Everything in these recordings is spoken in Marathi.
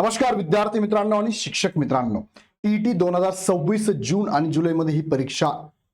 नमस्कार विद्यार्थी मित्रांनो आणि शिक्षक मित्रांनो, टीईटी 2026 जून आणि जुलैमध्ये ही परीक्षा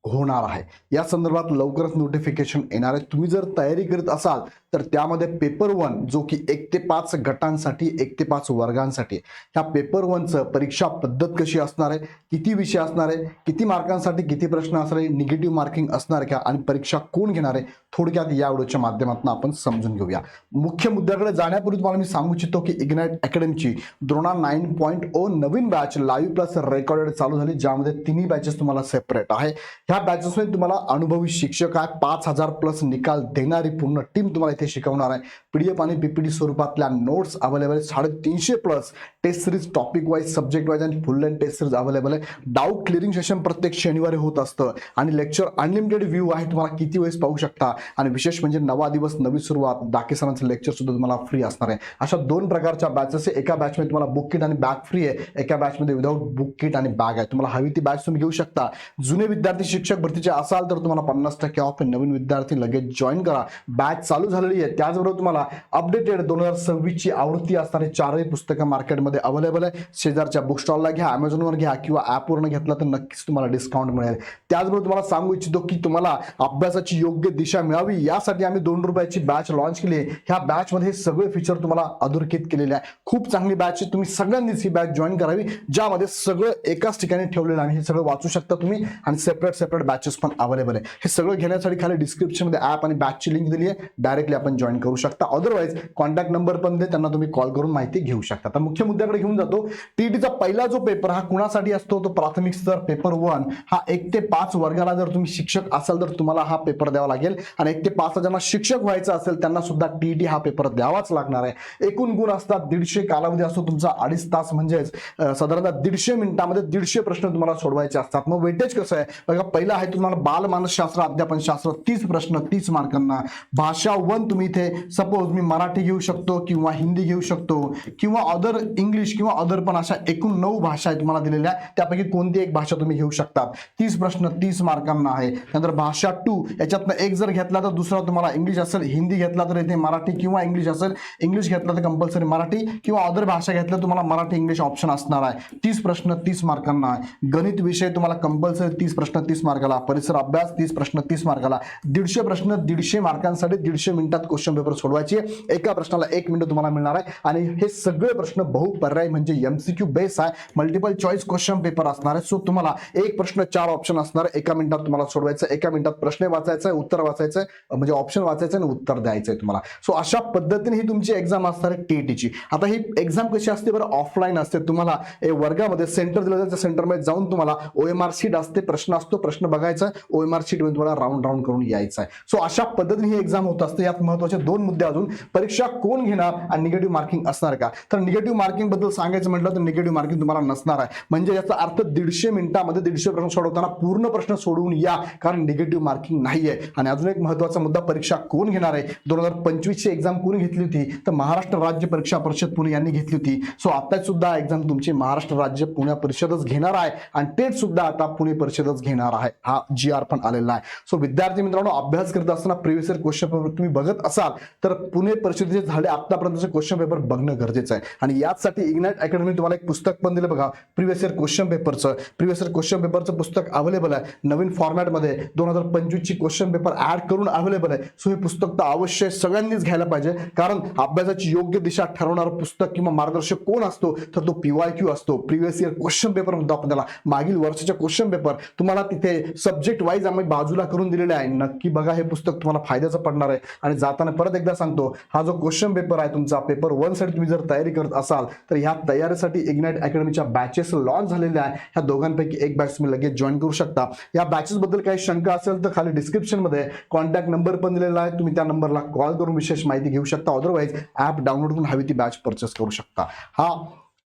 होणार आहे। या संदर्भात लवकरच नोटिफिकेशन येणार आहे। तुम्ही जर तयारी करत असाल तर त्यामध्ये पेपर 1 जो की 1 ते 5 गटांसाठी 1 ते 5 वर्गांसाठी ह्या पेपर 1 चं परीक्षा पद्धत कशी असणार आहे, किती विषय असणार आहे, किती मार्कांसाठी किती प्रश्न असणार आहे, निगेटिव्ह मार्किंग असणार का आणि परीक्षा कोण घेणार आहे, थोडक्यात या व्हिडिओच्या माध्यमातून आपण समजून घेऊया। मुख्य मुद्द्याकडे जाण्यापूर्वी तुम्हाला मी सांगू इच्छितो की इग्नाइट अकॅडमीची द्रोणा 9.0 नवीन बॅच लाईव्ह प्लस रेकॉर्डेड चालू झाली, ज्यामध्ये तिन्ही बॅचेस तुम्हाला सेपरेट आहे। ह्या बॅचेसमध्ये तुम्हाला अनुभवी शिक्षक आहे, 5000 प्लस निकाल देणारी पूर्ण टीम तुम्हाला इथे शिकवणार आहे। पीडीएफ आणि पीपीटी स्वरूपातल्या notes available, 350 plus test series topic wise subject wise आणि full length test series available आहे। डाऊट क्लिअरिंग सेशन प्रत्येक शनिवारी होत असतं आणि लेक्चर अनलिमिटेड व्ह्यू आहे, तुम्हाला किती वेळेस पाहू शकता। आणि विशेष म्हणजे नवा दिवस नवी सुरुवात डाके सरांचं लेक्चर सुद्धा तुम्हाला फ्री असणार आहे। अशा दोन प्रकारच्या बॅचेस आहे, एका बॅचमध्ये तुम्हाला बुक किट आणि बॅग फ्री आहे, एका बॅचमध्ये विदाउट बुक किट आणि बॅग आहे। तुम्हाला हवी ती बॅच तुम्ही घेऊ शकता। जुने विद्यार्थी शिक्षक भरतीचे असाल तर तुम्हाला 50% ऑफ, नवीन विद्यार्थी लगेच जॉईन करा, बॅच चालू झालेली आहे। त्याचबरोबर तुम्हाला अपडेटेड 2026 ची आवृत्ती असणारी चारही पुस्तकं मार्केटमध्ये अवेलेबल आहे। शेजारच्या बुक स्टॉलला घ्या, अमेझॉनवर घ्या किंवा ॲपवरून घेतला तर नक्कीच तुम्हाला डिस्काउंट मिळेल। त्याचबरोबर तुम्हाला सांगू इच्छितो की तुम्हाला अभ्यासाची योग्य दिशा मिळावी यासाठी आम्ही 2 रुपयाची बॅच लॉन्च केली आहे। ह्या बॅच मध्ये सगळे फीचर तुम्हाला अधोरेखित केलेले आहे। खूप चांगली बॅच आहे, तुम्ही सगळ्यांनीच ही बॅच जॉईन करावी, ज्यामध्ये सगळं एकाच ठिकाणी ठेवलेलं आहे। हे सगळं वाचू शकता तुम्ही आणि सेपरेट बॅचेस पण अवेलेबल आहे। हे सगळं घेण्यासाठी खाली डिस्क्रिप्शन मध्ये ॲप आणि बॅचची लिंक दिली आहे, डायरेक्टली आपण जॉईन करू शकता। अदरवाइज कॉन्टॅक्ट नंबर पण दे, त्यांना तुम्ही कॉल करून माहिती घेऊ शकता। तर मुख्य मुद्द्याकडे घेऊन जातो। टीईटीचा पहिला जो पेपर हा कुणासाठी असतो, तो प्राथमिक स्तर पेपर 1 हा 1 ते 5 वर्गाला जर तुम्ही शिक्षक असाल तर तुम्हाला हा पेपर द्यावा लागेल आणि 1 ते 5 ज्यांना शिक्षक व्हायचं असेल त्यांना सुद्धा टीईटी हा पेपर द्यावाच लागणार आहे। एकूण गुण असतात 150, कालावधी असतो तुमचा 2.5 तास, म्हणजेच साधारणतः 150 मिनिटांमध्ये 150 प्रश्न तुम्हाला सोडवायचे असतात। मग वेटेज कसं आहे बघा, पहिला आहे तुम्हाला बालमानसशास्त्र अध्यापन शास्त्र 30 प्रश्न 30 मार्कांना। भाषा 1 तुम्ही इथे सपोज मी मराठी घेऊ शकतो किंवा हिंदी घेऊ शकतो किंवा अदर इंग्लिश किंवा अदर, पण अशा एकूण 9 भाषा आहेत तुम्हाला दिलेल्या, त्यापैकी कोणती एक भाषा तुम्ही घेऊ शकता। 30 प्रश्न 30 मार्कांना आहे। नंतर भाषा 2 याच्यातनं एक जर घेतला तर दुसरा तुम्हाला इंग्लिश असेल, हिंदी घेतला तर इथे मराठी किंवा इंग्लिश असेल, इंग्लिश घेतला तर कंपल्सरी मराठी किंवा अदर भाषा घेतला तुम्हाला मराठी इंग्लिश ऑप्शन असणार आहे। 30 प्रश्न 30 मार्कांना आहे। गणित विषय तुम्हाला कंपल्सरी 30 प्रश्न 30 मार्काला, परिसर अभ्यास 30 प्रश्न 30 मार्काला, 150 प्रश्न 150 मार्कांसाठी 150 मिनिटात क्वेश्चन पेपर सोडवायचे। एका प्रश्नाला 1 मिनिट तुम्हाला मिळणार आहे आणि हे सगळे प्रश्न बहुपर्याय म्हणजे एमसीक्यू बेस आहे, मल्टिपल चॉईस क्वेश्चन पेपर असणार आहे। सो तुम्हाला एक प्रश्न 4 ऑप्शन असणार आहे, एका मिनिटात तुम्हाला सोडवायचं, एका मिनिटात प्रश्न वाचायचा आहे, उत्तर वाचायचं आहे, म्हणजे ऑप्शन वाचायचं आणि उत्तर द्यायचं आहे तुम्हाला। सो अशा पद्धतीने ही तुमची एक्झाम असणार आहे टीईटीची। आता ही एक्झाम कशी असते बरं, ऑफलाईन असते। तुम्हाला वर्गामध्ये सेंटर दिलं जातं, सेंटरमध्ये जाऊन तुम्हाला ओएमआर शीट असते, प्रश्न असतो, प्रश्न बघायचा, ओएमआर शीट मध्ये तुम्हाला राऊंड करून यायचं आहे। सो अशा पद्धतीने ही एक्झाम होत असते। यात महत्त्वाचे 2 मुद्दे अजून, परीक्षा कोण घेणार आणि निगेटिव्ह मार्किंग असणार का। तर निगेटिव्ह मार्किंग बद्दल सांगायचं म्हटलं तर निगेटिव्ह मार्किंग तुम्हाला नसणार आहे, म्हणजे याचा अर्थ 150 मिनिटांमध्ये 150 प्रश्न सोडवताना पूर्ण प्रश्न सोडवून या, कारण निगेटिव्ह मार्किंग नाहीये। आणि अजून एक महत्त्वाचा मुद्दा, परीक्षा कोण घेणार आहे। 2025 ची एक्झाम कोणी घेतली होती तर महाराष्ट्र राज्य परीक्षा परिषद पुणे यांनी घेतली होती। सो आता सुद्धा एक्झाम तुमची महाराष्ट्र राज्य पुणे परिषदच घेणार आहे आणि टेट सुद्धा आता पुणे परिषदच घेणार आहे, हा GR पण आलेला आहे। सो विद्यार्थी मित्रांनो, अभ्यास करत असताना प्रिव्हियस इयर क्वेश्चन पेपर तुम्ही बघत असाल तर पुणे परिषदेचे झाले आतापर्यंतचे क्वेश्चन पेपर बघणं गरजेचं आहे। आणि यासाठी इग्नाइट अकॅडमी तुम्हाला एक पुस्तक पण दिलं बघा, प्रिव्हियस इयर क्वेश्चन पेपरचं पुस्तक अवेलेबल आहे नवीन फॉर्मॅटमध्ये। 2025 ची क्वेश्चन पेपर ऍड करून अवेलेबल आहे। सो हे पुस्तक तर अवश्य सगळ्यांनीच घ्यायला पाहिजे, कारण अभ्यासाची योग्य दिशा ठरवणारं पुस्तक किंवा मार्गदर्शक कोण असतो तर तो PYQ असतो, प्रिव्हियस इयर क्वेश्चन पेपर म्हणतो आपण त्याला। मागील वर्षाचे क्वेश्चन पेपर तुम्हाला तिथे सब्जेक्ट वाईज आम्ही बाजूला करून दिलेले आहे, नक्की बघा, हे पुस्तक तुम्हाला फायद्याचं पडणार आहे। आणि जाताना परत एकदा सांगतो, हा जो क्वेश्चन पेपर आहे तुमचा पेपर 1 साठी तुम्ही जर तयारी करत असाल तर ह्या तयारीसाठी इग्नाइट अकॅडमीच्या बॅचेस लॉन्च झालेल्या आहे। ह्या दोघांपैकी एक बॅच तुम्ही लगेच जॉईन करू शकता। या बॅचेस बद्दल काही शंका असेल तर खाली डिस्क्रिप्शन मध्ये कॉन्टॅक्ट नंबर पण दिलेला आहे, तुम्ही त्या नंबरला कॉल करून विशेष माहिती घेऊ शकता। अदरवाइज ॲप डाउनलोड करून हवी ती बॅच परचेस करू शकता। हा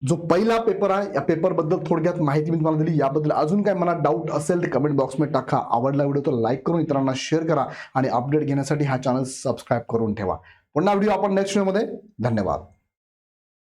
जो पहिला पेपर आहे, या पेपर बद्दल थोडक्यात माहिती मी तुम्हाला दिली। याबद्दल अजून काय मनात डाऊट असेल तर कमेंट बॉक्समध्ये टाका। आवडला व्हिडिओ तर लाईक करून इतरांना शेअर करा आणि अपडेट घेण्यासाठी हा चॅनल सबस्क्राईब करून ठेवा। पुन्हा व्हिडिओ आपण नेक्स्ट व्हिडिओमध्ये, धन्यवाद।